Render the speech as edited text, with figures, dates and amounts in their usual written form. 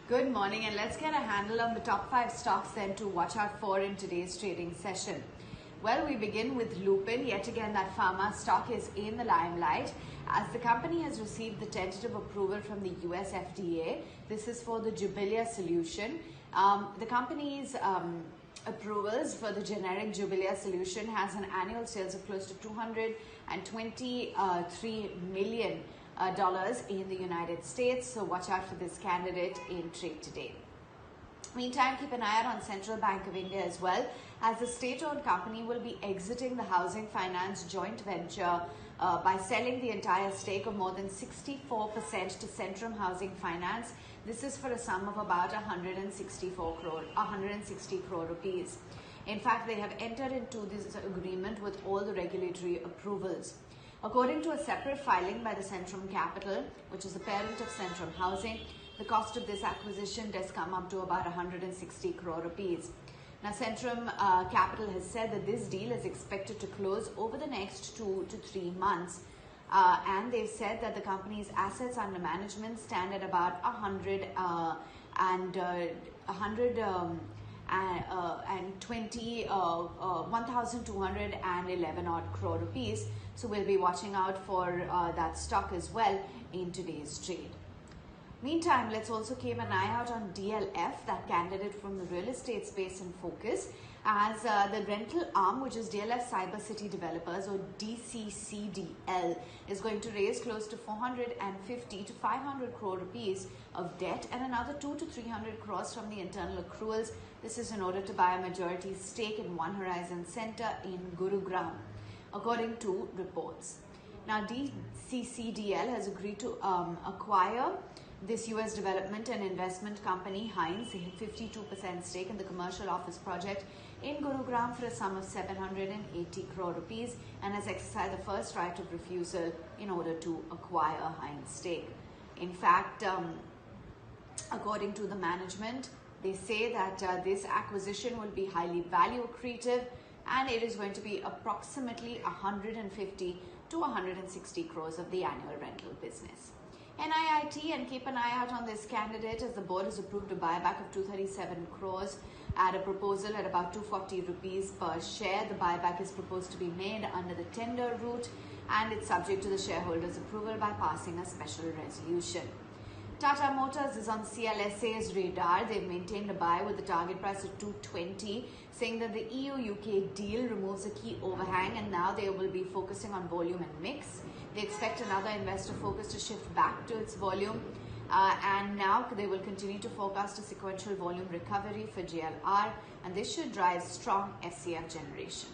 Good morning, and let's get a handle on the top 5 stocks then to watch out for in today's trading session. Well, we begin with Lupin. Yet again, that pharma stock is in the limelight as the company has received the tentative approval from the US FDA. This is for the Jublia solution. The company's approvals for the generic Jublia solution has an annual sales of close to $223 million in the United States. So watch out for this candidate in trade today. Meantime, keep an eye out on Central Bank of India as well, as the state-owned company will be exiting the housing finance joint venture by selling the entire stake of more than 64% to Centrum Housing Finance. This is for a sum of about 160 crore rupees. In fact, they have entered into this agreement with all the regulatory approvals. According to a separate filing by the Centrum Capital, which is the parent of Centrum Housing, the cost of this acquisition does come up to about 160 crore rupees. Now, Centrum Capital has said that this deal is expected to close over the next 2 to 3 months. And they've said that the company's assets under management stand at about 1,211 odd crore rupees. So we'll be watching out for that stock as well in today's trade. Meantime, let's also keep an eye out on DLF, that candidate from the real estate space in focus, as the rental arm, which is DLF Cyber City Developers or DCCDL, is going to raise close to 450 to 500 crore rupees of debt and another 200 to 300 crores from the internal accruals. This is in order to buy a majority stake in One Horizon Center in Gurugram, according to reports. Now, DCCDL has agreed to acquire this US development and investment company Hines, a 52% stake in the commercial office project in Gurugram for a sum of 780 crore rupees, and has exercised the first right of refusal in order to acquire Hines' stake. In fact, according to the management, they say that this acquisition will be highly value accretive, and it is going to be approximately 150 to 160 crores of the annual rental business. NIIT, and keep an eye out on this candidate as the board has approved a buyback of 237 crores at a proposal at about 240 rupees per share. The buyback is proposed to be made under the tender route, and it's subject to the shareholders' approval by passing a special resolution. Tata Motors is on CLSA's radar. They've maintained a buy with the target price of 220, saying that the EU-UK deal removes a key overhang and now they will be focusing on volume and mix. They expect another investor focus to shift back to its volume, and now they will continue to forecast a sequential volume recovery for JLR, and this should drive strong FCF generation.